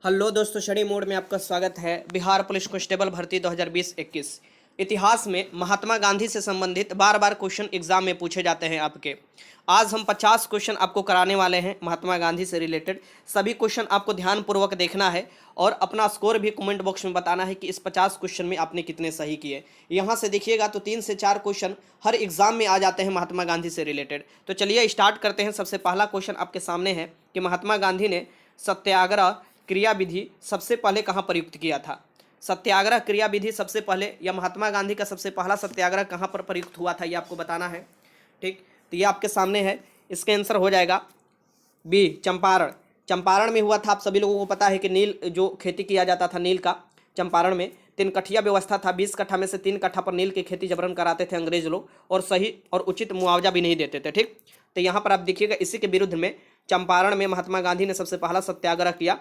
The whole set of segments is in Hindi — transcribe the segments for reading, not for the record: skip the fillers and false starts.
हेलो दोस्तों, स्टडी मोड में आपका स्वागत है। बिहार पुलिस कांस्टेबल भर्ती 2020-21 इतिहास में महात्मा गांधी से संबंधित बार बार क्वेश्चन एग्जाम में पूछे जाते हैं आपके। आज हम 50 क्वेश्चन आपको कराने वाले हैं महात्मा गांधी से रिलेटेड। सभी क्वेश्चन आपको ध्यानपूर्वक देखना है और अपना स्कोर भी कमेंट बॉक्स में बताना है कि इस 50 क्वेश्चन में आपने कितने सही किए। यहाँ से देखिएगा तो 3 से 4 क्वेश्चन हर एग्जाम में आ जाते हैं महात्मा गांधी से रिलेटेड। तो चलिए स्टार्ट करते हैं। सबसे पहला क्वेश्चन आपके सामने है कि महात्मा गांधी ने सत्याग्रह क्रिया विधि सबसे पहले कहाँ प्रयुक्त किया था। सत्याग्रह क्रिया विधि सबसे पहले या महात्मा गांधी का सबसे पहला सत्याग्रह कहाँ पर प्रयुक्त हुआ था, ये आपको बताना है। ठीक, तो ये आपके सामने है। इसका आंसर हो जाएगा बी, चंपारण। चंपारण में हुआ था। आप सभी लोगों को पता है कि नील जो खेती किया जाता था नील का, चंपारण में 3 कठिया व्यवस्था था। 20 कट्ठा में से 3 कट्ठा पर नील की खेती जबरन कराते थे अंग्रेज लोग, और सही और उचित मुआवजा भी नहीं देते थे। ठीक, तो यहाँ पर आप देखिएगा इसी के विरुद्ध में चंपारण में महात्मा गांधी ने सबसे पहला सत्याग्रह किया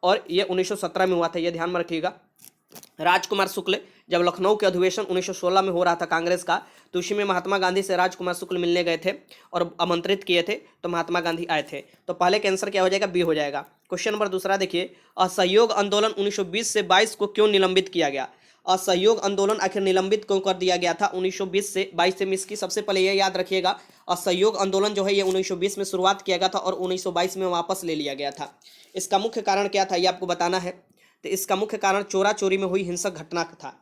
और ये 1917 में हुआ था। ये ध्यान में रखिएगा। राजकुमार शुक्ल, जब लखनऊ के अधिवेशन 1916 में हो रहा था कांग्रेस का, तो उसी में महात्मा गांधी से राजकुमार शुक्ल मिलने गए थे और आमंत्रित किए थे, तो महात्मा गांधी आए थे। तो पहले का आंसर क्या हो जाएगा? बी हो जाएगा। क्वेश्चन नंबर दूसरा देखिए, असहयोग आंदोलन 1920 से 22 को क्यों निलंबित किया गया? असहयोग आंदोलन आखिर निलंबित क्यों कर दिया गया था 1920 से 22 से? मिस की सबसे पहले ये याद रखिएगा, असहयोग आंदोलन जो है ये 1920 में शुरुआत किया गया था और 1922 में वापस ले लिया गया था। इसका मुख्य कारण क्या था ये आपको बताना है। तो इसका मुख्य कारण चोरा चोरी में हुई हिंसक घटना था।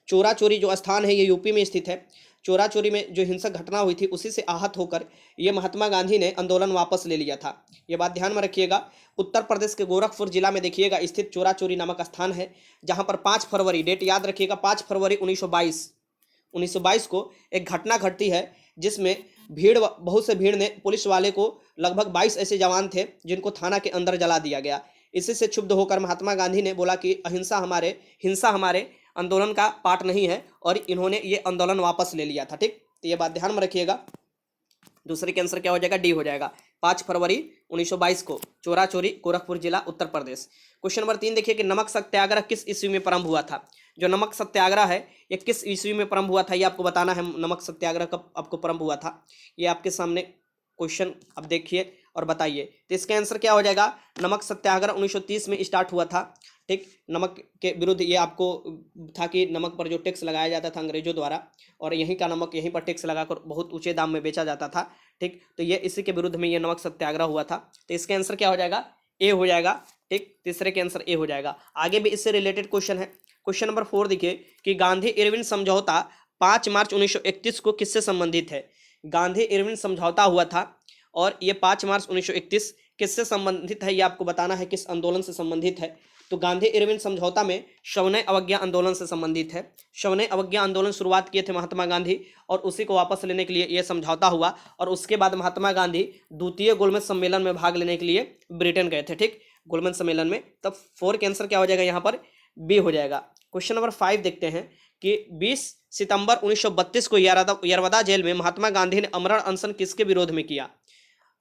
चोरा चोरी जो स्थान है ये यूपी में स्थित है। चोरा चोरी में जो हिंसक घटना हुई थी उसी से आहत होकर ये महात्मा गांधी ने आंदोलन वापस ले लिया था। ये बात ध्यान में रखिएगा। उत्तर प्रदेश के गोरखपुर जिला में देखिएगा स्थित चोरा चोरी नामक स्थान है, जहां पर 5 फरवरी, डेट याद रखिएगा, 5 फरवरी 1922 को एक घटना घटती है जिसमें बहुत से भीड़ ने पुलिस वाले को, लगभग 22 ऐसे जवान थे जिनको थाना के अंदर जला दिया गया। इसी से क्षुब्ध होकर महात्मा गांधी ने बोला कि हिंसा हमारे आंदोलन का पार्ट नहीं है, और इन्होंने ये आंदोलन वापस ले लिया था। ठीक, तो ये बात ध्यान में रखिएगा। दूसरे के आंसर क्या हो जाएगा? डी हो जाएगा। 5 फरवरी 1922 को चोरा चोरी, गोरखपुर जिला, उत्तर प्रदेश। क्वेश्चन नंबर 3 देखिए कि नमक सत्याग्रह किस ईस्वी में प्रारंभ हुआ था? जो नमक सत्याग्रह है ये किस ईस्वी में प्रारंभ हुआ था, ये आपको बताना है। नमक सत्याग्रह कब आपको प्रारंभ हुआ था, ये आपके सामने क्वेश्चन अब देखिए और बताइए। तो इसका आंसर क्या हो जाएगा? नमक सत्याग्रह 1930 में स्टार्ट हुआ था। ठीक, नमक के विरुद्ध ये आपको था कि नमक पर जो टैक्स लगाया जाता था अंग्रेजों द्वारा, और यहीं का नमक यहीं पर टैक्स लगाकर बहुत ऊंचे दाम में बेचा जाता था। ठीक, तो ये इसी के विरुद्ध में ये नमक सत्याग्रह हुआ था। तो इसका आंसर क्या हो जाएगा? ए हो जाएगा। ठीक, तीसरे के आंसर ए हो जाएगा। आगे भी इससे रिलेटेड क्वेश्चन है। क्वेश्चन नंबर 4 देखिए कि गांधी इरविन समझौता 5 मार्च 1931 को किससे संबंधित है? गांधी इरविन समझौता हुआ था और ये 5 मार्च 1931 किससे संबंधित है, ये आपको बताना है, किस आंदोलन से संबंधित है। तो गांधी इरविन समझौता में सविनय अवज्ञा आंदोलन से संबंधित है। सविनय अवज्ञा आंदोलन शुरुआत किए थे महात्मा गांधी, और उसी को वापस लेने के लिए यह समझौता हुआ, और उसके बाद महात्मा गांधी द्वितीय गोलमेज सम्मेलन में भाग लेने के लिए ब्रिटेन गए थे। ठीक, गोलमेज सम्मेलन में। तब 4 के आंसर क्या हो जाएगा? यहाँ पर बी हो जाएगा। क्वेश्चन नंबर 5 देखते हैं कि 20 सितंबर 1932 को यरवदा जेल में महात्मा गांधी ने अमरण अनशन किसके विरोध में किया?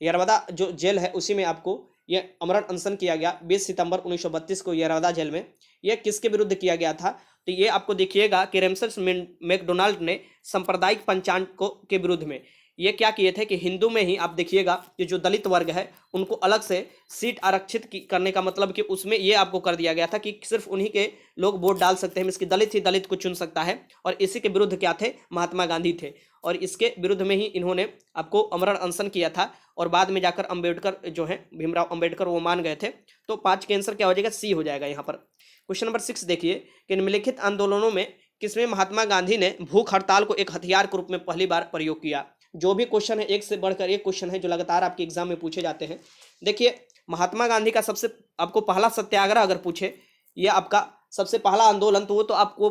यरवदा जो जेल है उसी में आपको ये अमरण अनशन किया गया 20 सितंबर 1932 को यरवदा जेल में। यह किसके विरुद्ध किया गया था? तो ये आपको देखिएगा कि रेमसेस मैकडोनाल्ड ने सांप्रदायिक पंचांग के विरुद्ध में ये क्या किए थे कि हिंदू में ही आप देखिएगा कि जो दलित वर्ग है उनको अलग से सीट आरक्षित करने का मतलब कि उसमें ये आपको कर दिया गया था कि सिर्फ उन्हीं के लोग वोट डाल सकते हैं, इसकी दलित ही दलित को चुन सकता है। और इसी के विरुद्ध क्या थे? महात्मा गांधी थे, और इसके विरुद्ध में ही इन्होंने आपको अमरण अनशन किया था, और बाद में जाकर अंबेडकर जो है, भीमराव अंबेडकर, वो मान गए थे। तो 5 के आंसर क्या हो जाएगा? सी हो जाएगा यहाँ पर। क्वेश्चन नंबर 6 देखिए कि निम्नलिखित आंदोलनों में किसमें महात्मा गांधी ने भूख हड़ताल को एक हथियार के रूप में पहली बार प्रयोग किया? जो भी क्वेश्चन है एक से बढ़कर एक क्वेश्चन है जो लगातार आपके एग्जाम में पूछे जाते हैं। देखिए महात्मा गांधी का सबसे आपको पहला सत्याग्रह अगर पूछे, ये आपका सबसे पहला आंदोलन, तो वो तो आपको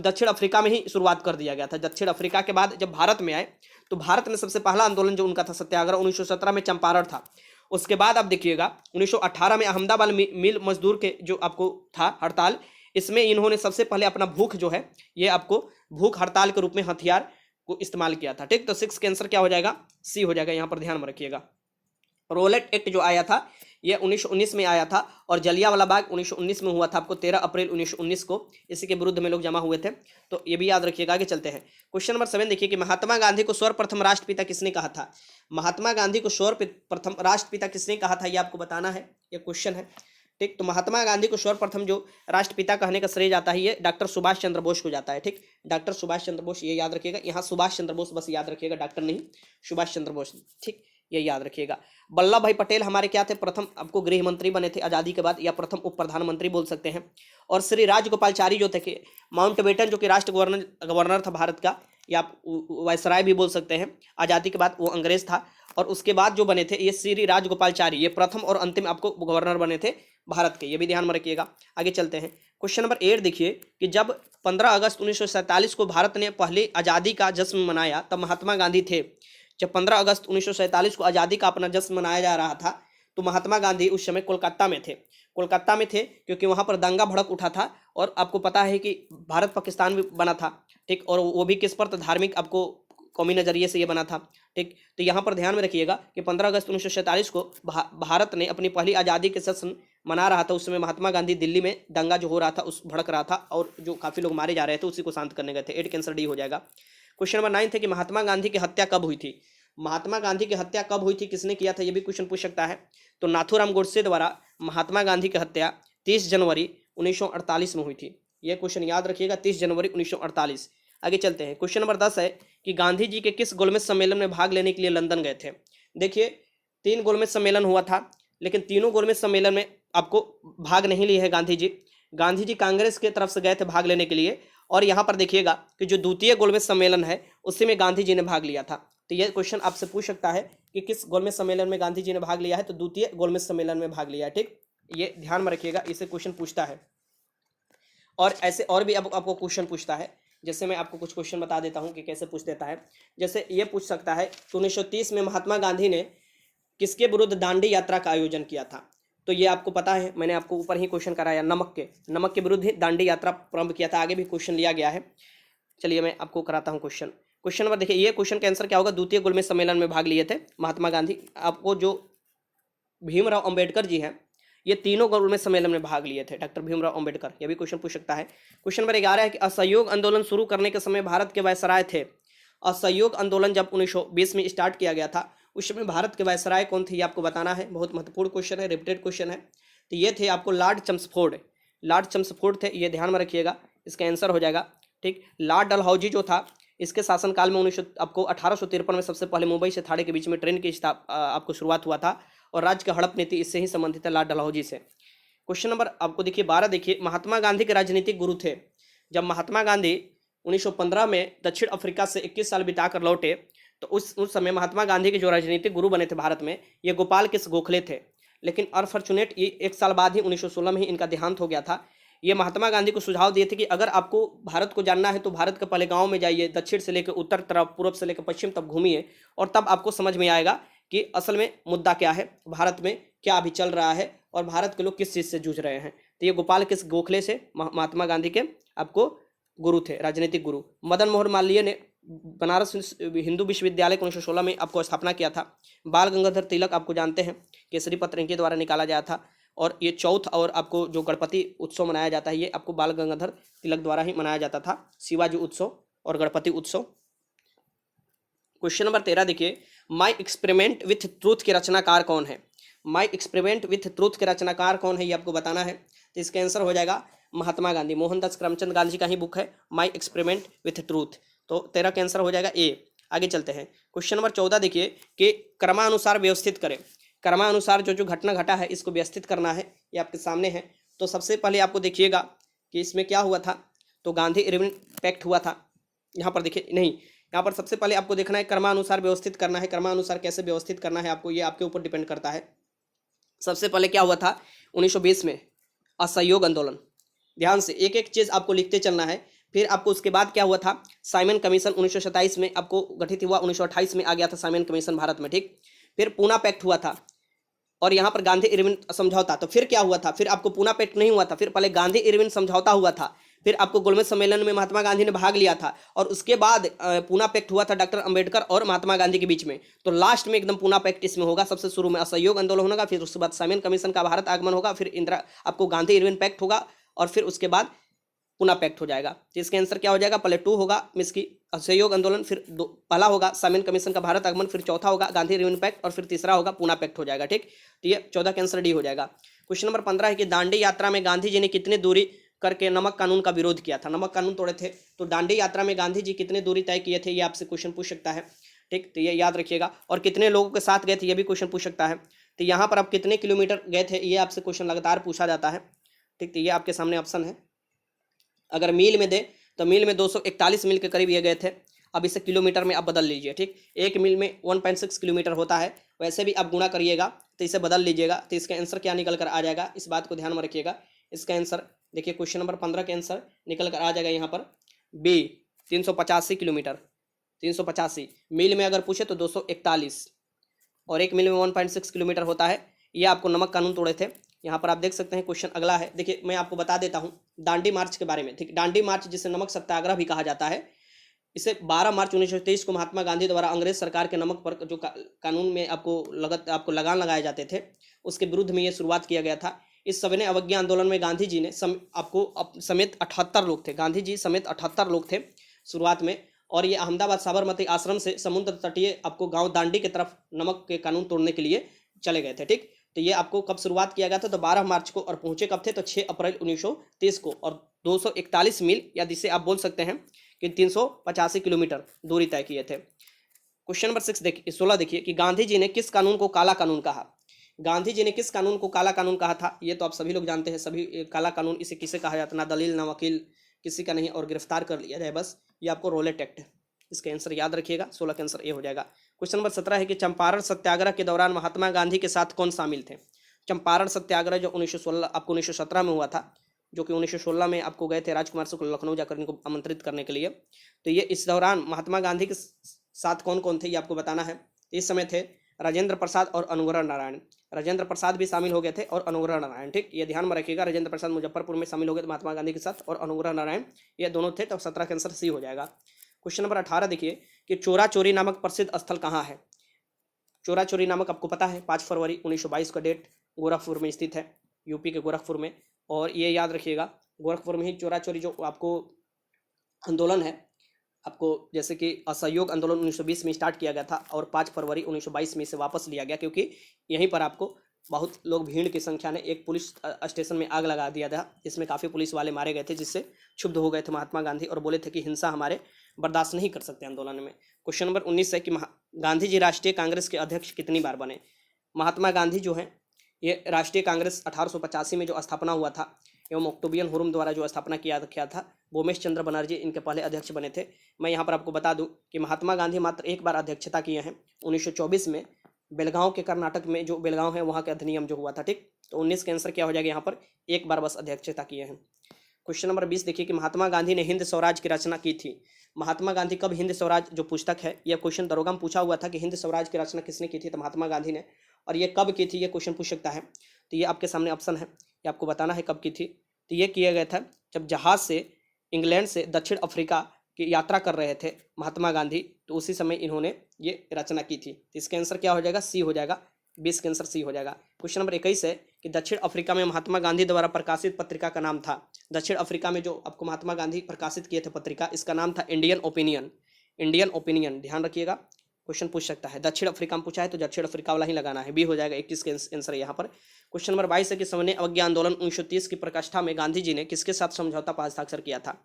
दक्षिण अफ्रीका में ही शुरुआत कर दिया गया था। दक्षिण अफ्रीका के बाद जब भारत में आए तो भारत में सबसे पहला आंदोलन जो उनका था सत्याग्रह 1917 में चंपारण था। उसके बाद आप देखिएगा 1918 में अहमदाबाद मिल मजदूर के जो आपको था हड़ताल, इसमें इन्होंने सबसे पहले अपना भूख जो है ये आपको भूख हड़ताल के रूप में हथियार को इस्तेमाल किया था। ठीक, तो 6 के आंसर क्या हो जाएगा? सी हो जाएगा। यहाँ पर ध्यान में रखिएगा। रोलेट एक्ट जो आया था ये 1919 में आया था, और जलियांवाला बाग 1919 में हुआ था, आपको 13 अप्रैल 1919 को। इसी के विरुद्ध में लोग जमा हुए थे, तो ये भी याद रखिएगा। आगे चलते हैं। क्वेश्चन नंबर 7 देखिए कि महात्मा गांधी को सर्वप्रथम राष्ट्रपिता किसने कहा था? महात्मा गांधी को सर्वप्रथम राष्ट्रपिता किसने कहा था, ये आपको बताना है। ये क्वेश्चन है। ठीक। तो महात्मा गांधी को सर्वप्रथम जो राष्ट्रपिता कहने का श्रेय जाता है ये डॉक्टर सुभाष चंद्र बोस को जाता है। ठीक, डॉक्टर सुभाष चंद्र बोस, ये याद रखिएगा, यहाँ सुभाष चंद्र बोस बस याद रखिएगा, डॉक्टर नहीं, सुभाष चंद्र बोस। ठीक, ये याद रखिएगा। वल्लभ भाई पटेल हमारे क्या थे, प्रथम आपको गृह मंत्री बने थे आज़ादी के बाद, या प्रथम उप प्रधानमंत्री बोल सकते हैं। और श्री राजगोपालचारी जो थे कि माउंटबेटन जो कि राष्ट्र गवर्नर था भारत का, या आप वायसराय भी बोल सकते हैं, आज़ादी के बाद वो अंग्रेज था। और उसके बाद जो बने थे ये श्री राजगोपालचारी, ये प्रथम और अंतिम आपको गवर्नर बने थे भारत के, ये भी ध्यान में रखिएगा। आगे चलते हैं, क्वेश्चन नंबर 8 देखिए कि जब 15 अगस्त 1947 को भारत ने पहली आज़ादी का जश्न मनाया तब महात्मा गांधी थे। जब 15 अगस्त 1947 को आज़ादी का अपना जश्न मनाया जा रहा था तो महात्मा गांधी उस समय कोलकाता में थे। कोलकाता में थे क्योंकि वहाँ पर दंगा भड़क उठा था, और आपको पता है कि भारत पाकिस्तान भी बना था। ठीक, और वो भी किस पर, तो धार्मिक आपको कौमी नज़रिए से ये बना था। ठीक, तो यहाँ पर ध्यान में रखिएगा कि 15 अगस्त 1947 को भारत ने अपनी पहली आज़ादी के जश्न मना रहा था। उस समय महात्मा गांधी दिल्ली में दंगा जो हो रहा था उस भड़क रहा था, और जो काफ़ी लोग मारे जा रहे थे उसी को शांत करने गए थे। 8 का आंसर डी हो जाएगा। क्वेश्चन नंबर 9 थे कि महात्मा गांधी की हत्या कब हुई थी। महात्मा गांधी की हत्या कब हुई थी, किसने किया था, ये भी क्वेश्चन पूछ सकता है। तो नाथूराम गोडसे द्वारा महात्मा गांधी की हत्या 30 जनवरी 1948 में हुई थी। यह क्वेश्चन याद रखिएगा, 30 जनवरी 1948। आगे चलते हैं, क्वेश्चन नंबर 10 है कि गांधी जी के किस गोलमेज सम्मेलन में भाग लेने के लिए लंदन गए थे। देखिए 3 गोलमेज सम्मेलन हुआ था, लेकिन तीनों गोलमेज सम्मेलन में आपको भाग नहीं लिए है गांधी जी। गांधी जी कांग्रेस की तरफ से गए थे भाग लेने के लिए, और यहाँ पर देखिएगा कि जो द्वितीय गोलमेज सम्मेलन है उसी में गांधी जी ने भाग लिया था। तो यह क्वेश्चन आपसे पूछ सकता है कि किस गोलमेज सम्मेलन में गांधी जी ने भाग लिया है, तो द्वितीय गोलमेज सम्मेलन में भाग लिया है। ठीक, ये ध्यान में रखिएगा, इसे क्वेश्चन पूछता है। और ऐसे और भी आपको क्वेश्चन पूछता है, जैसे मैं आपको कुछ क्वेश्चन बता देता हूं कि कैसे पूछ देता है। जैसे ये पूछ सकता है कि 1930 में महात्मा गांधी ने किसके विरुद्ध दांडी यात्रा का आयोजन किया था। तो ये आपको पता है, मैंने आपको ऊपर ही क्वेश्चन कराया, नमक के विरुद्ध ही दांडी यात्रा प्रारंभ किया था। आगे भी क्वेश्चन लिया गया है, चलिए मैं आपको कराता हूँ क्वेश्चन। क्वेश्चन नंबर देखिए, ये क्वेश्चन का आंसर क्या होगा, द्वितीय गोलमेज सम्मेलन में भाग लिए थे महात्मा गांधी। आपको जो भीमराव अंबेडकर जी हैं ये तीनों गोलमेज सम्मेलन में भाग लिए थे, डॉक्टर भीमराव अंबेडकर। यह भी क्वेश्चन पूछ सकता है। क्वेश्चन नंबर 11 है कि असहयोग आंदोलन शुरू करने के समय भारत के वायसराय थे। असहयोग आंदोलन जब 1920 में स्टार्ट किया गया था उस समय भारत के वायसराय कौन थे, ये आपको बताना है। बहुत महत्वपूर्ण क्वेश्चन है, रिपीटेड क्वेश्चन है। तो ये थे आपको लॉर्ड चम्सफोर्ड, लॉर्ड चम्सफोर्ड थे, ये ध्यान में रखिएगा, इसका आंसर हो जाएगा। ठीक, लॉर्ड डलहौजी जो था इसके शासनकाल में 1853 में सबसे पहले मुंबई से थाने के बीच में ट्रेन की आपको शुरुआत हुआ था, और राज्य की हड़प नीति इससे ही संबंधित है, लॉर्ड डलहौजी से। क्वेश्चन नंबर आपको देखिए 12 देखिए, महात्मा गांधी के राजनीतिक गुरु थे। जब महात्मा गांधी 1915 में दक्षिण अफ्रीका से 21 साल बिताकर लौटे तो उस समय महात्मा गांधी के जो राजनीतिक गुरु बने थे भारत में, ये गोपाल कृष्ण गोखले थे। लेकिन अनफॉर्चुनेट ये 1 साल बाद ही 1916 में ही इनका देहांत हो गया था। ये महात्मा गांधी को सुझाव दिए थे कि अगर आपको भारत को जानना है तो भारत के पहले गाँव में जाइए, दक्षिण से लेकर उत्तर तरफ, पूर्व से लेकर पश्चिम तक घूमिए, और तब आपको समझ में आएगा कि असल में मुद्दा क्या है, भारत में क्या अभी चल रहा है और भारत के लोग किस चीज़ से जूझ रहे हैं। तो ये गोपाल कृष्ण गोखले से महात्मा गांधी के आपको गुरु थे, राजनीतिक गुरु। मदन मोहन मालवीय ने बनारस हिंदू विश्वविद्यालय को 1916 में आपको स्थापना किया था। बाल गंगाधर तिलक आपको जानते हैं, केसरी पत्र इनके द्वारा निकाला गया था। और ये चौथ और आपको जो गणपति उत्सव मनाया जाता है ये आपको बाल गंगाधर तिलक द्वारा ही मनाया जाता था, शिवाजी उत्सव और गणपति उत्सव। क्वेश्चन नंबर 13 देखिए, माई एक्सपेरिमेंट विथ ट्रूथ के रचनाकार कौन है। माई एक्सपेरिमेंट विथ ट्रूथ के रचनाकार कौन है ये आपको बताना है। तो इसका आंसर हो जाएगा महात्मा गांधी, मोहनदास करमचंद गांधी का ही बुक है माई एक्सपेरिमेंट विथ ट्रूथ। तो 13 का आंसर हो जाएगा ए। आगे चलते हैं, क्वेश्चन नंबर 14 देखिए कि क्रमानुसार व्यवस्थित करें। क्रमानुसार जो घटना घटा है इसको व्यवस्थित करना है, ये आपके सामने है। तो सबसे पहले आपको देखिएगा कि इसमें क्या हुआ था, तो गांधी इरविन पैक्ट हुआ था। यहाँ पर देखिए, नहीं, यहाँ पर सबसे पहले आपको देखना है क्रमानुसार व्यवस्थित करना है। क्रमानुसार कैसे व्यवस्थित करना है आपको, ये आपके ऊपर डिपेंड करता है। सबसे पहले क्या हुआ था 1920 में असहयोग आंदोलन। ध्यान से एक एक चीज़ आपको लिखते चलना है। फिर आपको उसके बाद क्या हुआ था, साइमन कमीशन 1927 में आपको गठित हुआ, 1928 में आ गया था साइमन कमीशन भारत में। ठीक, फिर पूना पैक्ट हुआ था, और यहाँ पर गांधी इरविन समझौता। तो फिर क्या हुआ था, फिर आपको पूना पैक्ट नहीं हुआ था, फिर पहले गांधी इरविन समझौता हुआ था, फिर आपको गोलमेज सम्मेलन में महात्मा गांधी ने भाग लिया था, और उसके बाद पूना पैक्ट हुआ था डॉक्टर अंबेडकर और महात्मा गांधी के बीच में। तो लास्ट में एकदम पूना पैक्ट इसमें होगा। सबसे शुरू में असहयोग आंदोलन होगा, फिर उसके बाद साइमन कमीशन का भारत आगमन होगा, फिर इंदिरा आपको गांधी इरविन पैक्ट होगा, और फिर उसके बाद पुनः पैक्ट हो जाएगा। तो इसका आंसर क्या हो जाएगा, पहले 2 होगा मिस की असहयोग आंदोलन, फिर पहला होगा साइमन कमीशन का भारत आगमन, फिर चौथा होगा गांधी इरविन पैक्ट, और फिर तीसरा होगा पुनः पैक्ट हो जाएगा। ठीक, तो ये 14 का आंसर डी हो जाएगा। क्वेश्चन नंबर 15 है कि दांडी यात्रा में गांधी जी ने कितनी दूरी करके नमक कानून का विरोध किया था, नमक कानून तोड़े थे। तो दांडी यात्रा में गांधी जी कितनी दूरी तय किए थे, ये आपसे क्वेश्चन पूछ सकता है। ठीक, तो ये याद रखिएगा। और कितने लोगों के साथ गए थे, ये भी क्वेश्चन पूछ सकता है। तो यहाँ पर आप कितने किलोमीटर गए थे, ये आपसे क्वेश्चन लगातार पूछा जाता है। ठीक, तो ये आपके सामने ऑप्शन है। अगर मील में दे तो मील में 241 मील के करीब ये गए थे। अब इसे किलोमीटर में आप बदल लीजिए। ठीक, एक मील में 1.6 किलोमीटर होता है, वैसे भी आप गुणा करिएगा तो इसे बदल लीजिएगा। तो इसका आंसर क्या निकल कर आ जाएगा, इस बात को ध्यान में रखिएगा। इसका आंसर देखिए, क्वेश्चन नंबर 15 के आंसर निकल कर आ जाएगा यहाँ पर बी, 385 किलोमीटर। 385 मील में अगर पूछे तो 241, और एक मील में 1.6 किलोमीटर होता है। ये आपको नमक कानून तोड़े थे। यहाँ पर आप देख सकते हैं। क्वेश्चन अगला है, देखिए मैं आपको बता देता हूँ दांडी मार्च के बारे में। ठीक, दांडी मार्च जिसे नमक सत्याग्रह भी कहा जाता है, इसे 12 मार्च 1923 को महात्मा गांधी द्वारा अंग्रेज सरकार के नमक पर जो कानून में आपको लगान लगाए जाते थे, उसके विरुद्ध में ये शुरुआत किया गया था। इस सविनय अवज्ञा आंदोलन में गांधी जी ने समेत 78 लोग थे, गांधी जी समेत 78 लोग थे शुरुआत में। और ये अहमदाबाद साबरमती आश्रम से समुद्र तटीय आपको गांव दांडी की तरफ नमक के कानून तोड़ने के लिए चले गए थे। ठीक, तो ये आपको कब शुरुआत किया गया था, तो 12 मार्च को। और पहुंचे कब थे, तो 6 अप्रैल 1923 को। और 241 मील या जिसे आप बोल सकते हैं कि 385 किलोमीटर दूरी तय किए थे। क्वेश्चन नंबर 16 देखिए कि गांधी जी ने किस कानून को काला कानून कहा। गांधी जी ने किस कानून को काला कानून कहा था, ये तो आप सभी लोग जानते हैं। सभी काला कानून इसे किसे कहा जाता है, ना दलील ना वकील किसी का नहीं, और गिरफ्तार कर लिया जाए बस। ये आपको रोलेट एक्ट है। इसका आंसर याद रखिएगा, 16 का आंसर ए हो जाएगा। क्वेश्चन नंबर 17 है कि चंपारण सत्याग्रह के दौरान महात्मा गांधी के साथ कौन शामिल थे। चंपारण सत्याग्रह जो 1916 आपको 1917 में हुआ था, जो कि 1916 में आपको गए थे राजकुमार शुक्ल लखनऊ जाकर इनको आमंत्रित करने के लिए। तो ये इस दौरान महात्मा गांधी के साथ कौन कौन थे, ये आपको बताना है। इस समय थे राजेंद्र प्रसाद और अनुग्रह नारायण। राजेंद्र प्रसाद भी शामिल हो गए थे और अनुग्रह नारायण। ठीक, ये ध्यान में रखिएगा। राजेंद्र प्रसाद मुजफ्फरपुर में शामिल हो गए थे महात्मा गांधी के साथ, और अनुग्रह नारायण ये दोनों थे। तो 17 का आंसर सी हो जाएगा। क्वेश्चन नंबर 18 देखिए कि चोरा चोरी नामक प्रसिद्ध स्थल कहाँ है। चोरा चोरी नामक आपको पता है 5 फरवरी 1922 का डेट, गोरखपुर में स्थित है, यूपी के गोरखपुर में। और ये याद रखिएगा, गोरखपुर में ही चोरा चोरी जो आपको आंदोलन है, आपको जैसे कि असहयोग आंदोलन 1920 में स्टार्ट किया गया था, और 5 फरवरी 1922 में इसे वापस लिया गया, क्योंकि यहीं पर आपको बहुत लोग भीड़ की संख्या ने एक पुलिस स्टेशन में आग लगा दिया था, जिसमें काफ़ी पुलिस वाले मारे गए थे, जिससे क्षुब्ध हो गए थे महात्मा गांधी और बोले थे कि हिंसा हमारे बर्दाश्त नहीं कर सकते आंदोलन में। क्वेश्चन नंबर 19 है कि गांधी जी राष्ट्रीय कांग्रेस के अध्यक्ष कितनी बार बने। महात्मा गांधी जो हैं ये राष्ट्रीय कांग्रेस 1885 में जो स्थापना हुआ था, एवं ऑक्टोबियन हुरुम द्वारा जो स्थापना किया था, भूमेश चंद्र बनर्जी इनके पहले अध्यक्ष बने थे। मैं यहाँ पर आपको बता दूं कि महात्मा गांधी मात्र एक बार अध्यक्षता किए हैं, 1924 में बेलगांव के कर्नाटक में जो बेलगांव है वहाँ के अधिनियम जो हुआ था। ठीक, तो 19 का आंसर क्या हो जाएगा, यहाँ पर एक बार बस अध्यक्षता किए हैं। क्वेश्चन नंबर 20 देखिए कि महात्मा गांधी ने हिंद स्वराज की रचना की थी। महात्मा गांधी कब हिंद स्वराज जो पुस्तक है, यह क्वेश्चन दरोगा में पूछा हुआ था कि हिंद स्वराज की रचना किसने की थी, तो महात्मा गांधी ने। और ये कब की थी, ये क्वेश्चन पूछ सकता है। तो ये आपके सामने ऑप्शन है, ये आपको बताना है कब की थी। तो ये किया गया था जब जहाज से इंग्लैंड से दक्षिण अफ्रीका की यात्रा कर रहे थे महात्मा गांधी, तो उसी समय इन्होंने ये रचना की थी। तो इसका आंसर क्या हो जाएगा, सी हो जाएगा। 20 का आंसर सी हो जाएगा। क्वेश्चन नंबर 21 है कि दक्षिण अफ्रीका में महात्मा गांधी द्वारा प्रकाशित पत्रिका का नाम था। दक्षिण अफ्रीका में जो आपको महात्मा गांधी प्रकाशित किए थे पत्रिका, इसका नाम था इंडियन ओपिनियन। इंडियन ओपिनियन, ध्यान रखिएगा, क्वेश्चन पूछ सकता है। दक्षिण अफ्रीका में पूछा है तो दक्षिण अफ्रीका वाला ही लगाना है, बी हो जाएगा। 21 का आंसर यहाँ पर। क्वेश्चन नंबर 22 है कि सविनय अवज्ञा आंदोलन 1930 की प्रकाष्ठा में गांधी जी ने किसके साथ समझौता पर हस्ताक्षर किया था।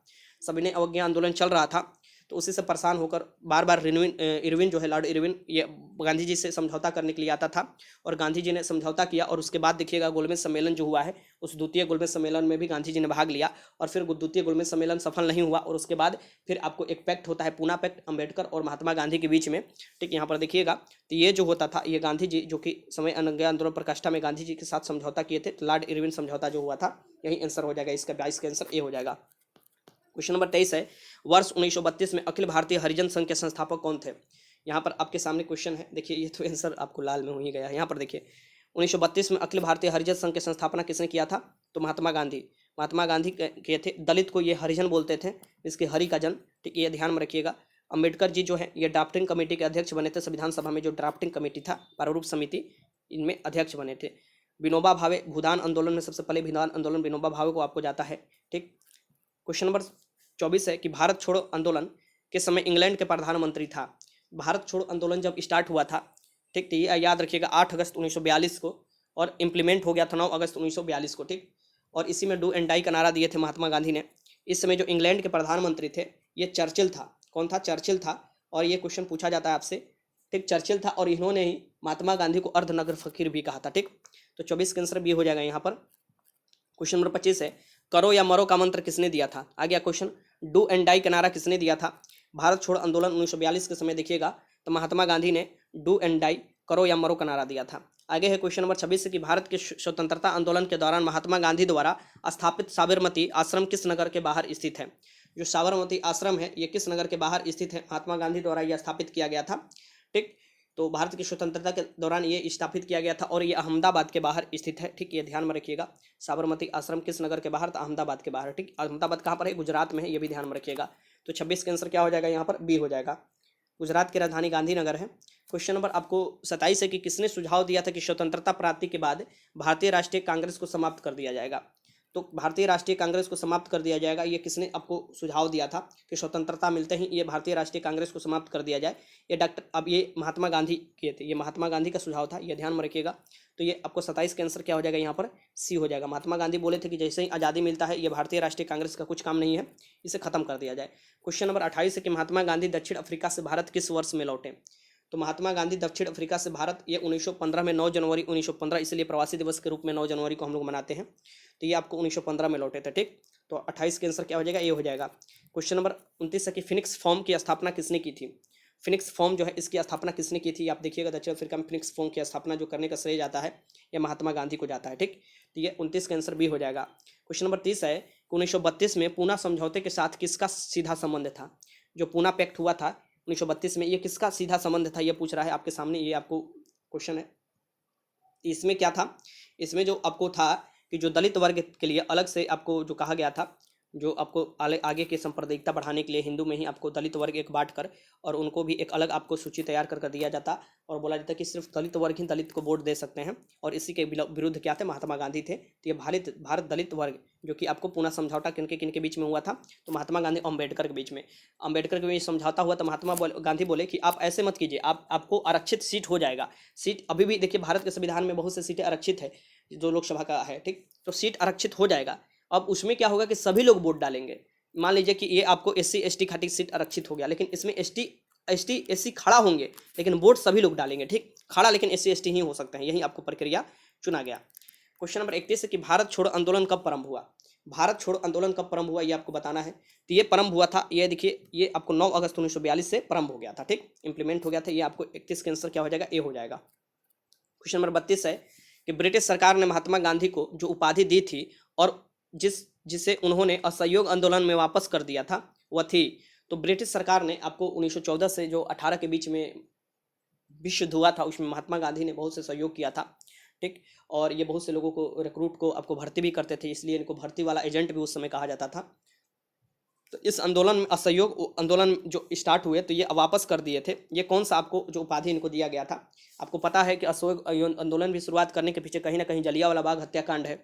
सविनय अवज्ञा आंदोलन चल रहा था, तो उसी से परेशान होकर बार बार इरविन जो है, लॉर्ड इरविन, ये गांधी जी से समझौता करने के लिए आता था, और गांधी जी ने समझौता किया। और उसके बाद देखिएगा गोलमेज सम्मेलन जो हुआ है, उस द्वितीय गोलमेज सम्मेलन में भी गांधी जी ने भाग लिया, और फिर द्वितीय गोलमेज सम्मेलन सफल नहीं हुआ। और उसके बाद फिर आपको एक पैक्ट होता है, पूना पैक्ट, अम्बेडकर और महात्मा गांधी के बीच में। ठीक, यहाँ पर देखिएगा, तो ये जो होता था, ये गांधी जी जो कि समय अवज्ञा आंदोलन प्रकाष्ठा में गांधी जी के साथ समझौता किए थे, लॉर्ड इरविन समझौता जो हुआ था, यही आंसर हो जाएगा इसका। 22 का आंसर ए हो जाएगा। क्वेश्चन नंबर 23 है, वर्ष 1932 में अखिल भारतीय हरिजन संघ के संस्थापक कौन थे। यहाँ पर आपके सामने क्वेश्चन है, देखिए ये तो आंसर आपको लाल में हो ही गया। यहाँ पर देखिए 1932 में अखिल भारतीय हरिजन संघ की स्थापना किसने किया था, तो महात्मा गांधी। महात्मा गांधी किए थे। दलित को ये हरिजन बोलते थे, इसके हरि का जन। ठीक, ये ध्यान में रखिएगा। अम्बेडकर जी जो है ये ड्राफ्टिंग कमेटी के अध्यक्ष बने थे, संविधान सभा में जो ड्राफ्टिंग कमेटी था, प्रारूप समिति, इनमें अध्यक्ष बने थे। विनोबा भावे भूदान आंदोलन में सबसे पहले भूदान आंदोलन विनोबा भावे को आपको जाता है। ठीक, क्वेश्चन नंबर 24 है कि भारत छोड़ो आंदोलन के समय इंग्लैंड के प्रधानमंत्री था। भारत छोड़ो आंदोलन जब स्टार्ट हुआ था, ठीक, तो ये याद रखिएगा 8 अगस्त 1942 को और इम्प्लीमेंट हो गया था 9 अगस्त 1942 को, ठीक। और इसी में डू एंड डाई का नारा दिए थे महात्मा गांधी ने। इस समय जो इंग्लैंड के प्रधानमंत्री थे ये चर्चिल था। कौन था? चर्चिल था। और ये क्वेश्चन पूछा जाता है आपसे, ठीक। चर्चिल था और इन्होंने ही महात्मा गांधी को अर्धनग्न फकीर भी कहा था, ठीक। तो 24 का आंसर बी हो जाएगा यहाँ पर। क्वेश्चन नंबर 25 है, करो या मरो का मंत्र किसने दिया था? आ गया क्वेश्चन। डू एंड डाई का नारा किसने दिया था? भारत छोड़ आंदोलन 1942 के समय देखिएगा तो महात्मा गांधी ने डू एंड डाई, करो या मरो का नारा दिया था। आगे है क्वेश्चन नंबर 26 कि भारत के स्वतंत्रता आंदोलन के दौरान महात्मा गांधी द्वारा स्थापित साबरमती आश्रम किस नगर के बाहर स्थित है? जो साबरमती आश्रम है ये किस नगर के बाहर स्थित है? महात्मा गांधी द्वारा यह स्थापित किया गया था, ठीक। तो भारत की स्वतंत्रता के दौरान ये स्थापित किया गया था और ये अहमदाबाद के बाहर स्थित है, ठीक। ये ध्यान में रखिएगा। साबरमती आश्रम किस नगर के बाहर? तो अहमदाबाद के बाहर, ठीक। अहमदाबाद कहाँ पर है? गुजरात में है, ये भी ध्यान में रखिएगा। तो 26 का आंसर क्या हो जाएगा यहाँ पर? बी हो जाएगा। गुजरात की राजधानी गांधीनगर है। क्वेश्चन नंबर आपको 27 है कि किसने सुझाव दिया था कि स्वतंत्रता प्राप्ति के बाद भारतीय राष्ट्रीय कांग्रेस को समाप्त कर दिया जाएगा? तो भारतीय राष्ट्रीय कांग्रेस को समाप्त कर दिया जाएगा, ये किसने आपको सुझाव दिया था कि स्वतंत्रता मिलते ही ये भारतीय राष्ट्रीय कांग्रेस को समाप्त कर दिया जाए? ये महात्मा गांधी के थे, ये महात्मा गांधी का सुझाव था, ये ध्यान में रखिएगा। तो ये आपको 27 का आंसर क्या हो जाएगा यहाँ पर? सी हो जाएगा। महात्मा गांधी बोले थे कि जैसे ही आज़ादी मिलता है ये भारतीय राष्ट्रीय कांग्रेस का कुछ काम नहीं है, इसे खत्म कर दिया जाए। क्वेश्चन नंबर 28 है कि महात्मा गांधी दक्षिण अफ्रीका से भारत किस वर्ष में लौटे? तो महात्मा गांधी दक्षिण अफ्रीका से भारत ये 1915 में 9 जनवरी 1915, इसलिए प्रवासी दिवस के रूप में 9 जनवरी को हम लोग मनाते हैं। तो ये आपको 1915 में लौटे थे, ठीक। तो 28 के आंसर क्या हो जाएगा? ये हो जाएगा। क्वेश्चन नंबर 29 है कि फिनिक्स फॉर्म की स्थापना किसने की थी? फिनिक्स फॉर्म जो है इसकी स्थापना किसने की थी? आप देखिएगा दक्षिण अफ्रीका में फिनिक्स फॉर्म की स्थापना जो करने का श्रेय जाता है ये महात्मा गांधी को जाता है, ठीक। तो ये 29 का आंसर भी हो जाएगा। क्वेश्चन नंबर 30 है कि 1932 में पूना समझौते के साथ किसका सीधा संबंध था? जो पूना पैक्ट हुआ था 1932 में, ये किसका सीधा संबंध था? ये पूछ रहा है आपके सामने, ये आपको क्वेश्चन है। इसमें क्या था? इसमें जो आपको था कि जो दलित वर्ग के लिए अलग से आपको जो कहा गया था, जो आपको आगे की सांप्रदायिकता बढ़ाने के लिए हिंदू में ही आपको दलित वर्ग एक बांट कर और उनको भी एक अलग आपको सूची तैयार कर दिया जाता और बोला जाता कि सिर्फ दलित वर्ग ही दलित को वोट दे सकते हैं। और इसी के विरुद्ध क्या थे? महात्मा गांधी थे। तो ये भारत दलित वर्ग जो कि आपको पूना समझौता किनके बीच में हुआ था? तो महात्मा गांधी अम्बेडकर के बीच में। अम्बेडकर के बीच समझौता हुआ तो महात्मा गांधी बोले कि आप ऐसे मत कीजिए, आपको आरक्षित सीट हो जाएगा। सीट अभी भी देखिए भारत के संविधान में बहुत सी सीटें आरक्षित है, जो लोकसभा का है, ठीक। तो सीट आरक्षित हो जाएगा। अब उसमें क्या होगा कि सभी लोग वोट डालेंगे। मान लीजिए कि ये आपको SC ST खातिर सीट आरक्षित हो गया, लेकिन इसमें ST SC खड़ा होंगे लेकिन वोट सभी लोग डालेंगे, ठीक। खड़ा लेकिन SC ST ही हो सकते हैं, यही आपको प्रक्रिया चुना गया। क्वेश्चन नंबर 31 है कि भारत छोड़ो आंदोलन कब प्रारंभ हुआ? भारत छोड़ो आंदोलन कब प्रारंभ हुआ ये आपको बताना है। तो ये प्रारंभ हुआ था, ये देखिए, ये आपको 9 अगस्त 1942 से प्रारंभ हो गया था, ठीक। इंप्लीमेंट हो गया था। ये आपको 31 का आंसर क्या हो जाएगा? ए हो जाएगा। क्वेश्चन नंबर 32 है कि ब्रिटिश सरकार ने महात्मा गांधी को जो उपाधि दी थी और जिसे उन्होंने असहयोग आंदोलन में वापस कर दिया था वह थी, तो ब्रिटिश सरकार ने आपको 1914 से जो 18 के बीच में विश्व युद्ध हुआ था उसमें महात्मा गांधी ने बहुत से सहयोग किया था, ठीक। और ये बहुत से लोगों को रिक्रूट को आपको भर्ती भी करते थे, इसलिए इनको भर्ती वाला एजेंट भी उस समय कहा जाता था। तो इस आंदोलन में असहयोग आंदोलन जो स्टार्ट हुए तो ये वापस कर दिए थे। ये कौन सा आपको जो उपाधि इनको दिया गया था? आपको पता है कि असहयोग आंदोलन भी शुरुआत करने के पीछे कहीं ना कहीं जलियांवाला बाग हत्याकांड है,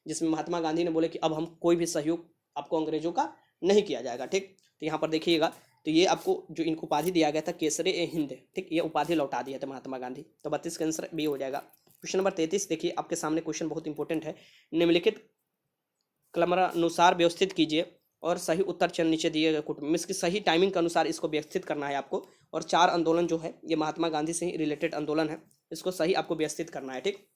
जिसमें महात्मा गांधी ने बोले कि अब हम कोई भी सहयोग आपको अंग्रेजों का नहीं किया जाएगा, ठीक। तो यहाँ पर देखिएगा तो ये आपको जो इनको उपाधि दिया गया था केसरे ए हिंद, ठीक, ये उपाधि लौटा दिया था महात्मा गांधी। तो 32 का आंसर बी हो जाएगा। क्वेश्चन नंबर 33 देखिए आपके सामने, क्वेश्चन बहुत इंपॉर्टेंट है। निम्नलिखित क्रमानुसार व्यवस्थित कीजिए और सही उत्तर चयन नीचे दिए गए कुट में। इसकी सही टाइमिंग के अनुसार इसको व्यवस्थित करना है आपको। और 4 आंदोलन जो है ये महात्मा गांधी से ही रिलेटेड आंदोलन है, इसको सही आपको व्यवस्थित करना है, ठीक।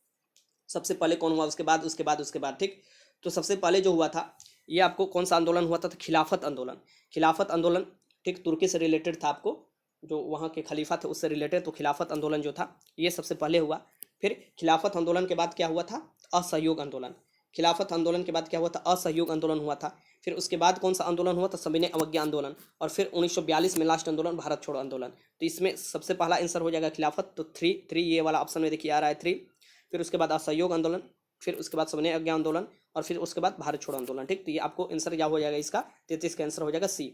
सबसे पहले कौन हुआ, उसके बाद, ठीक। तो सबसे पहले जो हुआ था ये आपको कौन सा आंदोलन हुआ था? तो खिलाफत आंदोलन। खिलाफत आंदोलन, ठीक, तुर्की से रिलेटेड था, आपको जो वहाँ के खलीफा थे उससे रिलेटेड। तो खिलाफत आंदोलन जो था ये सबसे पहले हुआ। फिर खिलाफत आंदोलन के बाद क्या हुआ था? असहयोग आंदोलन। खिलाफत आंदोलन के बाद क्या हुआ था? असहयोग आंदोलन हुआ था। फिर उसके बाद कौन सा आंदोलन हुआ था? सविनय अवज्ञा आंदोलन। और फिर 1942 में लास्ट आंदोलन भारत छोड़ो आंदोलन। तो इसमें सबसे पहला आंसर हो जाएगा खिलाफत। तो 3 ये वाला ऑप्शन में देखिए आ रहा है 3। फिर उसके बाद असहयोग आंदोलन, फिर उसके बाद सविनय अवज्ञा आंदोलन और फिर उसके बाद भारत छोड़ो आंदोलन, ठीक। तो ये आपको आंसर क्या हो जाएगा इसका? 33 का आंसर हो जाएगा सी।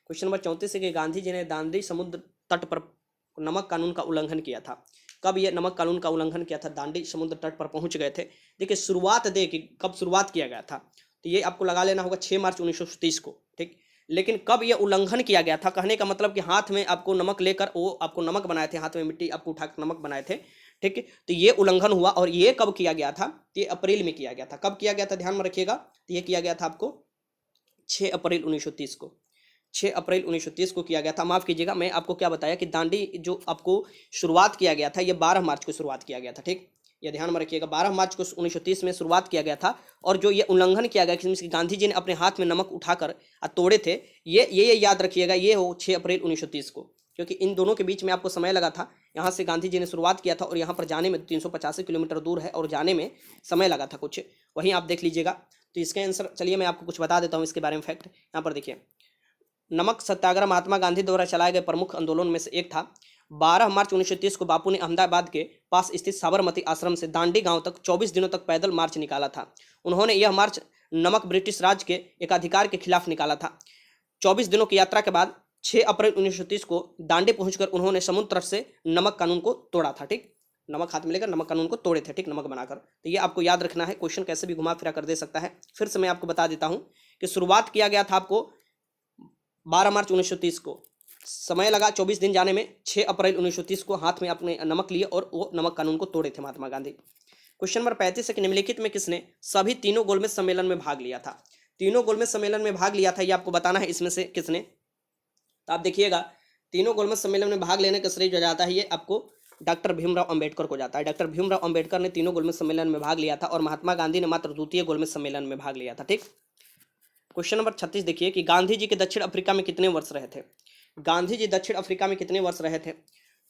क्वेश्चन नंबर 34 है कि गांधी जी ने दांडी समुद्र तट पर नमक कानून का उल्लंघन किया था। कब ये नमक कानून का उल्लंघन किया था? दांडी समुद्र तट पर पहुंच गए थे। देखिए शुरुआत देखिए कब शुरुआत किया गया था, तो ये आपको लगा लेना होगा 6 मार्च 1930 को, ठीक। लेकिन कब ये उल्लंघन किया गया था? कहने का मतलब कि हाथ में आपको नमक लेकर, वो आपको नमक बनाए थे, हाथ में मिट्टी आपको उठाकर नमक बनाए थे, ठीक है। तो ये उल्लंघन हुआ और ये कब किया गया था? ये अप्रैल में किया गया था। कब किया गया था ध्यान में रखिएगा, तो ये किया गया था आपको 6 अप्रैल 1930 को, 6 अप्रैल 1930 को किया गया था। माफ कीजिएगा, मैं आपको क्या बताया कि दांडी जो आपको शुरुआत किया गया था, ये 12 मार्च को शुरुआत किया गया था। ठीक, ये ध्यान में रखिएगा, 12 मार्च को 1930 में शुरुआत किया गया था। और जो ये उल्लंघन किया गया कि गांधी जी ने अपने हाथ में नमक उठाकर तोड़े थे, ये याद रखिएगा, ये हो 6 अप्रैल 1930 को, क्योंकि इन दोनों के बीच में आपको समय लगा था। यहाँ से गांधी जी ने शुरुआत किया था और यहाँ पर जाने में 385 किलोमीटर दूर है और जाने में समय लगा था कुछ, वहीं आप देख लीजिएगा। तो इसका आंसर, चलिए मैं आपको कुछ बता देता हूँ इसके बारे में फैक्ट। यहाँ पर देखिए, नमक सत्याग्रह महात्मा गांधी द्वारा चलाए गए प्रमुख आंदोलन में से एक था। 12 मार्च 1930 को बापू ने अहमदाबाद के पास स्थित साबरमती आश्रम से दांडी गांव तक 24 दिनों तक पैदल मार्च निकाला था। उन्होंने यह मार्च नमक ब्रिटिश राज के एकाधिकार के खिलाफ निकाला था। 24 दिनों की यात्रा के बाद 6 अप्रैल 1930 को दांडी पहुंचकर उन्होंने समुद्र तट से नमक कानून को तोड़ा था। ठीक, नमक हाथ में लेकर नमक कानून को तोड़े थे, ठीक, नमक बनाकर। तो ये आपको याद रखना है, क्वेश्चन कैसे भी घुमा फिरा कर दे सकता है। फिर से मैं आपको बता देता हूं कि शुरुआत किया गया था आपको 12 मार्च 1930 को, समय लगा 24 दिन जाने में। 6 अप्रैल 1930 को हाथ में अपने नमक लिए और वो नमक कानून को तोड़े थे महात्मा गांधी। क्वेश्चन नंबर 35 है कि निम्नलिखित में किसने सभी तीनों गोलमेज सम्मेलन में भाग लिया था? तीनों गोलमेज सम्मेलन में भाग लिया था, ये आपको बताना है इसमें से किसने। तो आप देखिएगा, तीनों गोलमेज सम्मेलन में भाग लेने का श्रेय जो जाता है ये आपको डॉक्टर भीमराव अंबेडकर को जाता है। डॉक्टर भीमराव अंबेडकर ने तीनों गोलमेज सम्मेलन में भाग लिया था और महात्मा गांधी ने मात्र द्वितीय गोलमेज सम्मेलन में भाग लिया था। ठीक, क्वेश्चन नंबर 36 देखिए कि गांधी जी के दक्षिण अफ्रीका में कितने वर्ष रहे थे? गांधी जी दक्षिण अफ्रीका में कितने वर्ष रहे थे?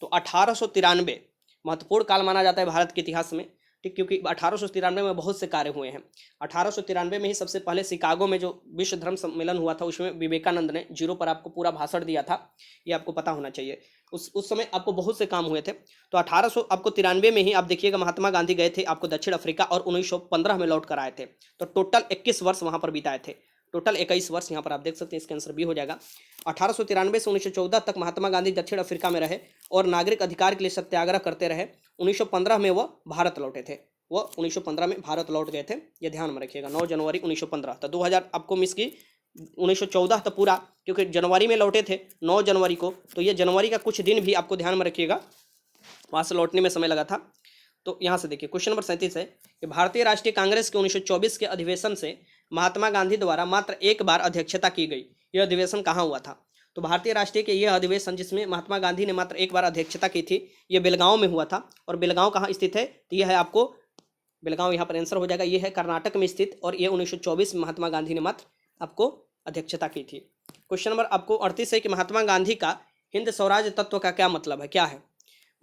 तो 1893 महत्वपूर्ण काल माना जाता है भारत के इतिहास में। ठीक, क्योंकि 1893 में बहुत से कार्य हुए हैं। 1893 में ही सबसे पहले शिकागो में जो विश्व धर्म सम्मेलन हुआ था, उसमें विवेकानंद ने जीरो पर आपको पूरा भाषण दिया था, ये आपको पता होना चाहिए। उस समय आपको बहुत से काम हुए थे। तो 1893 में ही आप देखिएगा महात्मा गांधी गए थे आपको दक्षिण अफ्रीका और 1915 में लौट कर आए थे। तो टोटल 21 वर्ष वहां पर बिताए थे, टोटल 21 वर्ष यहाँ पर आप देख सकते हैं। इसका आंसर बी हो जाएगा। 1893 से 1914 तक महात्मा गांधी दक्षिण अफ्रीका में रहे और नागरिक अधिकार के लिए सत्याग्रह करते रहे। 1915 में वह भारत लौटे थे, वह 1915 में भारत लौट गए थे, ये ध्यान में रखिएगा। 9 जनवरी 1915। तो 2000 आपको मिस की, 1914 तो पूरा, क्योंकि जनवरी में लौटे थे 9 जनवरी को, तो ये जनवरी का कुछ दिन भी आपको ध्यान में रखिएगा, वहाँ से लौटने में समय लगा था। तो यहाँ से देखिए, क्वेश्चन नंबर 37 है कि भारतीय राष्ट्रीय कांग्रेस के 1924 के अधिवेशन से महात्मा गांधी द्वारा मात्र एक बार अध्यक्षता की गई। यह अधिवेशन कहाँ हुआ था? तो भारतीय राष्ट्रीय के यह अधिवेशन जिसमें महात्मा गांधी ने मात्र एक बार अध्यक्षता की थी, यह बेलगांव में हुआ था। और बेलगांव कहाँ स्थित है? तो यह है आपको बेलगांव, यहाँ पर आंसर हो जाएगा, यह है कर्नाटक में स्थित। और ये 1924 में महात्मा गांधी ने मात्र आपको अध्यक्षता की थी। क्वेश्चन नंबर आपको 38 है कि महात्मा गांधी का हिंद स्वराज तत्व का क्या मतलब है, क्या है?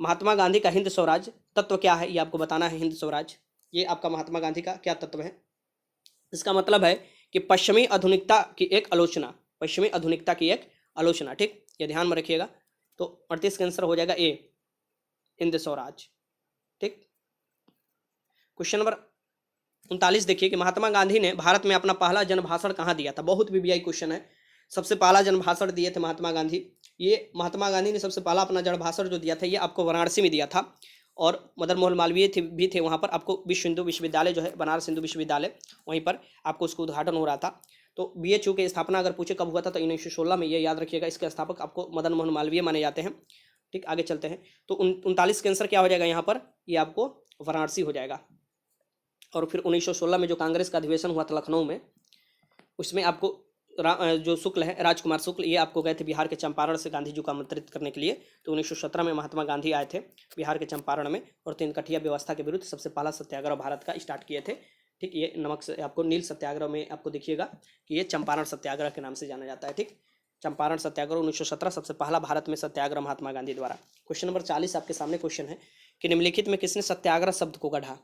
महात्मा गांधी का हिंद स्वराज तत्व क्या है, ये आपको बताना है। हिंद स्वराज ये आपका महात्मा गांधी का क्या तत्व है? इसका मतलब है कि पश्चिमी आधुनिकता की एक आलोचना, पश्चिमी आधुनिकता की एक आलोचना। ठीक, ये ध्यान में रखिएगा। तो 38 का आंसर हो जाएगा ए, हिंद स्वराज। ठीक, क्वेश्चन नंबर 39 देखिए कि महात्मा गांधी ने भारत में अपना पहला जनभाषण कहाँ दिया था? बहुत वीवीआई क्वेश्चन है। सबसे पहला जनभाषण दिए थे महात्मा गांधी। ये महात्मा गांधी ने सबसे पहला अपना जनभाषण जो दिया था, ये आपको वाराणसी में दिया था। और मदन मोहन मालवीय भी थे वहाँ पर। आपको विश्व हिंदू विश्वविद्यालय जो है, बनारस हिंदू विश्वविद्यालय, वहीं पर आपको उसका उद्घाटन हो रहा था। तो बीएचयू की स्थापना अगर पूछे कब हुआ था, तो 1916 में, ये याद रखिएगा। इसके स्थापक आपको मदन मोहन मालवीय माने जाते हैं। ठीक, आगे चलते हैं। तो 39 के आंसर क्या हो जाएगा यहाँ पर? ये आपको वाराणसी हो जाएगा। और फिर 1916 में जो कांग्रेस का अधिवेशन हुआ था लखनऊ में, उसमें आपको जो शुक्ल है, राजकुमार शुक्ल, ये आपको गए थे बिहार के चंपारण से गांधी जी को आमंत्रित करने के लिए। तो 1917 में महात्मा गांधी आए थे बिहार के चंपारण में और तीनकठिया व्यवस्था के विरुद्ध सबसे पहला सत्याग्रह भारत का स्टार्ट किए थे। ठीक, ये नमक से आपको नील सत्याग्रह में आपको देखिएगा कि ये चंपारण सत्याग्रह के नाम से जाना जाता है। ठीक, चंपारण सत्याग्रह 1917 सबसे पहला भारत में सत्याग्रह महात्मा गांधी द्वारा। क्वेश्चन नंबर 40 आपके सामने क्वेश्चन है कि निम्नलिखित में किसने सत्याग्रह शब्द को गढ़ा?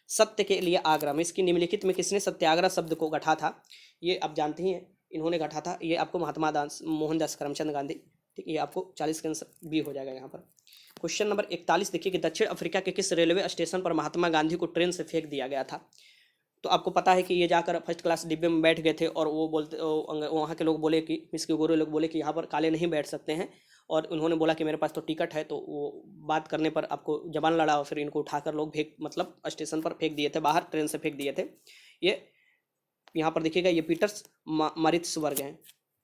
सत्य के लिए आग्रह में, इसकी निम्नलिखित में किसने सत्याग्रह शब्द को गढ़ा था? ये आप जानते ही हैं, इन्होंने गढ़ा था, ये आपको महात्मा मोहनदास करमचंद गांधी। ठीक, ये आपको 40 का आंसर बी हो जाएगा यहाँ पर। क्वेश्चन नंबर 41 देखिए कि दक्षिण अफ्रीका के किस रेलवे स्टेशन पर महात्मा गांधी को ट्रेन से फेंक दिया गया था? तो आपको पता है कि ये जाकर फर्स्ट क्लास डिब्बे में बैठ गए थे और वो बोलते, वहाँ के लोग बोले कि, मिसके गोरे लोग बोले कि यहाँ पर काले नहीं बैठ सकते हैं। और उन्होंने बोला कि मेरे पास तो टिकट है। तो वो बात करने पर आपको जबान लड़ा और फिर इनको उठाकर लोग मतलब स्टेशन पर फेंक दिए थे, बाहर ट्रेन से फेंक दिए थे। ये यहाँ पर देखिएगा, ये पीटर्स मारित्सबर्ग हैं।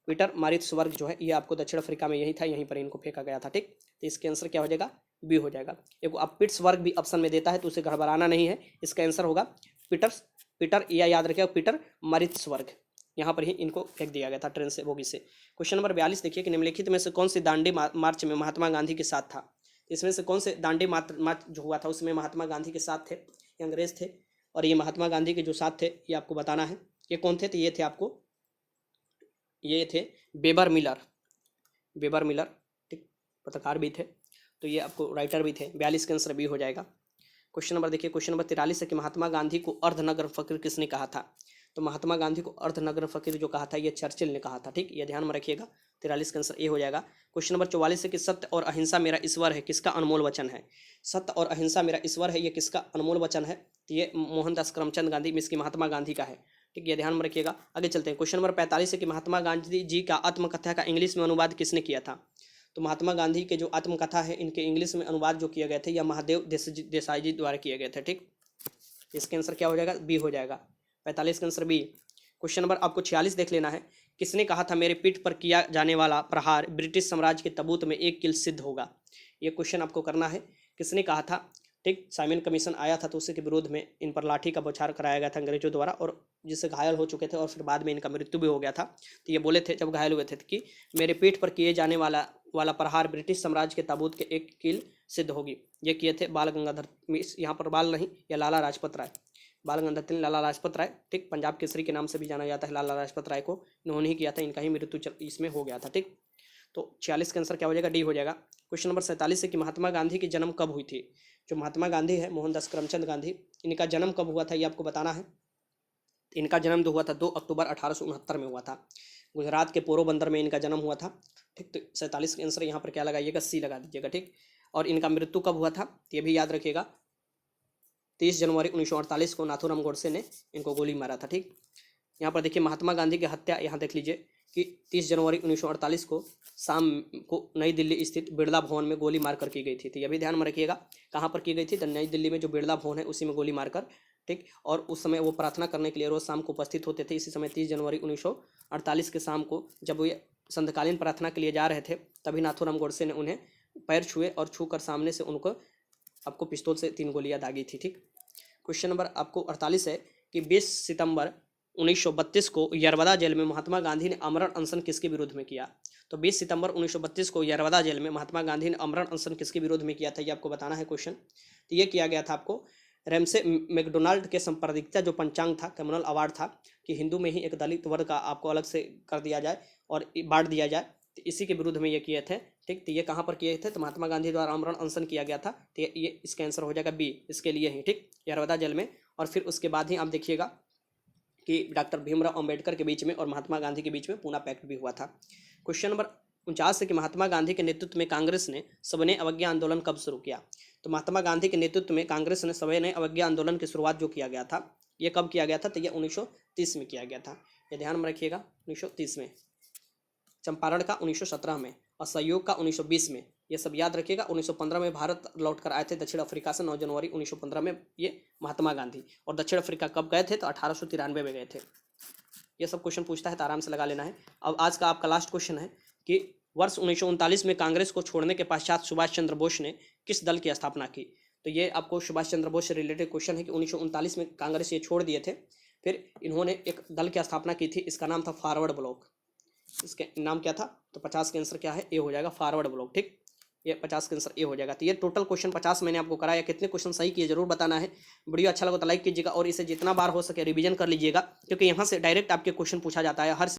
पीटर मारित्सबर्ग जो है, ये आपको दक्षिण अफ्रीका में यही था, यहीं पर इनको फेंका गया था। ठीक, तो इसके आंसर क्या हो जाएगा? बी हो जाएगा। एक आप पिट्सबर्ग भी ऑप्शन में देता है तो उसे घबराना नहीं है, इसका आंसर होगा पीटर, या याद रखिएगा पीटर मरित्सबर्ग। यहाँ पर ही इनको फेंक दिया गया था ट्रेन से, बोगी से। क्वेश्चन नंबर 42 देखिए कि निम्नलिखित में से कौन सी दांडी मार्च में महात्मा गांधी के साथ था। इसमें से कौन से दांडी मार्च जो हुआ था उसमें महात्मा गांधी के साथ थे, ये अंग्रेज थे, और ये महात्मा गांधी के जो साथ थे ये आपको बताना है। ये कौन थे? तो ये थे आपको, ये थे बेबर मिलर, ठीक, पत्रकार भी थे, तो ये आपको राइटर भी थे। 42 का आंसर बी हो जाएगा। क्वेश्चन नंबर देखिए, क्वेश्चन नंबर 43 है कि महात्मा गांधी को अर्धनग्न फकीर किसने कहा था। तो महात्मा गांधी को अर्धनग्न फकीर जो कहा था ये चर्चिल ने कहा था, ठीक, ये ध्यान में रखिएगा। 43 का आंसर ए हो जाएगा। क्वेश्चन नंबर 44 है कि सत्य और अहिंसा मेरा ईश्वर है, किसका अनमोल वचन है। सत्य और अहिंसा मेरा ईश्वर है, ये किसका अनमोल वचन है। तो ये मोहनदास करमचंद गांधी मिस की महात्मा गांधी का है, ठीक, ये ध्यान में रखिएगा। आगे चलते हैं। क्वेश्चन नंबर 45 है कि महात्मा गांधी जी का आत्मकथा का इंग्लिश में अनुवाद किसने किया था। तो महात्मा गांधी के जो आत्मकथा है इनके इंग्लिश में अनुवाद जो किए गए थे या महादेव देसाई जी द्वारा किए गए थे, ठीक। इसके आंसर क्या हो जाएगा? बी हो जाएगा। 45 का आंसर बी। क्वेश्चन नंबर आपको 46 देख लेना है। किसने कहा था मेरे पीठ पर किया जाने वाला प्रहार ब्रिटिश साम्राज्य के तबूत में 1 कील सिद्ध होगा। ये क्वेश्चन आपको करना है, किसने कहा था, ठीक। साइमन कमीशन आया था तो उसी के विरोध में इन पर लाठी का बौछार कराया गया था अंग्रेजों द्वारा, और जिससे घायल हो चुके थे और फिर बाद में इनका मृत्यु भी हो गया था। तो ये बोले थे जब घायल हुए थे कि मेरे पीठ पर किए जाने वाला प्रहार ब्रिटिश साम्राज्य के ताबूत के 1 कील सिद्ध होगी। ये किए थे बाल गंगाधर, यहाँ पर बाल नहीं, या लाला लाजपत राय, बाल गंगाधर तिलक लाला लाजपत राय, ठीक, पंजाब केसरी के नाम से भी जाना जाता है लाला लाजपत राय को, इन्होंने ही किया था, इनका ही मृत्यु इसमें हो गया था, ठीक। तो 46 का आंसर क्या हो जाएगा? डी हो जाएगा। क्वेश्चन नंबर 47 है कि महात्मा गांधी की जन्म कब हुई थी। जो महात्मा गांधी है मोहनदास करमचंद गांधी, इनका जन्म कब हुआ था ये आपको बताना है। इनका जन्म जो हुआ था 2 अक्टूबर 1869 में हुआ था, गुजरात के पोरबंदर में इनका जन्म हुआ था, ठीक। तो 47 का आंसर यहाँ पर क्या लगाइएगा? सी लगा दीजिएगा, ठीक। और इनका मृत्यु कब हुआ था ये भी याद रखिएगा, 30 जनवरी 1948 को नाथूराम गोडसे ने इनको गोली मारा था, ठीक। यहाँ पर देखिए महात्मा गांधी की हत्या, यहाँ देख लीजिए कि 30 जनवरी 1948 को शाम को नई दिल्ली स्थित बिरला भवन में गोली मारकर की गई थी। तो यह भी ध्यान में रखिएगा, कहाँ पर की गई थी? तो नई दिल्ली में जो बिरला भवन है उसी में गोली मारकर, ठीक। और उस समय वो प्रार्थना करने के लिए रोज शाम को उपस्थित होते थे। इसी समय 30 जनवरी 1948 के शाम को जब वो संध्याकालीन प्रार्थना के लिए जा रहे थे तभी नाथूराम गोडसे ने उन्हें पैर छुए और छूकर सामने से उनको आपको पिस्तौल से 3 गोलियां दागी थी, ठीक। क्वेश्चन नंबर आपको 48 है कि 20 सितंबर 1932 को यरवदा जेल में महात्मा गांधी ने आमरण अनशन किसके विरोध में किया। तो 20 सितंबर 1932 को यरवदा जेल में महात्मा गांधी ने आमरण अनशन किसके विरोध में किया था ये आपको बताना है क्वेश्चन। तो ये किया गया था आपको रेमसे मैकडोनाल्ड के संपादिकता जो पंचांग था, कम्युनल अवार्ड था कि हिंदू में ही एक दलित वर्ग का आपको अलग से कर दिया जाए और बांट दिया जाए, तो इसी के विरुद्ध में ये किए थे, ठीक। तो ये कहाँ पर किए थे? तो महात्मा गांधी द्वारा आमरण अनशन किया गया था। तो ये इसका आंसर हो जाएगा बी, इसके लिए ही, ठीक, यरवदा जेल में। और फिर उसके बाद ही आप देखिएगा कि डॉक्टर भीमराव अंबेडकर के बीच में और महात्मा गांधी के बीच में पूना पैक्ट भी हुआ था। क्वेश्चन नंबर 49 है कि महात्मा गांधी के नेतृत्व में कांग्रेस ने सविनय अवज्ञा आंदोलन कब शुरू किया। तो महात्मा गांधी के नेतृत्व में कांग्रेस ने सविनय अवज्ञा आंदोलन की शुरुआत जो किया गया था ये कब किया गया था? तो ये 1930 में किया गया था, ये ध्यान में रखिएगा। 1930 में, चंपारण का 1917 में, और सहयोग का 1920 में, ये सब याद रखिएगा। 1915 में भारत लौट कर आए थे दक्षिण अफ्रीका से, 9 जनवरी 1915 में ये महात्मा गांधी। और दक्षिण अफ्रीका कब गए थे? तो 1893 में गए थे। ये सब क्वेश्चन पूछता है तो आराम से लगा लेना है। अब आज का आपका लास्ट क्वेश्चन है कि वर्ष 1939 में कांग्रेस को छोड़ने के पश्चात सुभाष चंद्र बोस ने किस दल की स्थापना की। तो ये आपको सुभाष चंद्र बोस से रिलेटेड क्वेश्चन है कि 1939 में कांग्रेस ये छोड़ दिए थे, फिर इन्होंने एक दल की स्थापना की थी, इसका नाम था फॉरवर्ड ब्लॉक। इसके नाम क्या था? तो 50 का आंसर क्या है? ए हो जाएगा, फॉरवर्ड ब्लॉक, ठीक। ये 50 का आंसर ए हो जाएगा। तो ये टोटल क्वेश्चन 50 मैंने आपको कराया। कितने क्वेश्चन सही किए जरूर बताना है। वीडियो अच्छा लगा तो लाइक कीजिएगा और इसे जितना बार हो सके रिवीजन कर लीजिएगा, क्योंकि यहाँ से डायरेक्ट आपके क्वेश्चन पूछा जाता है हर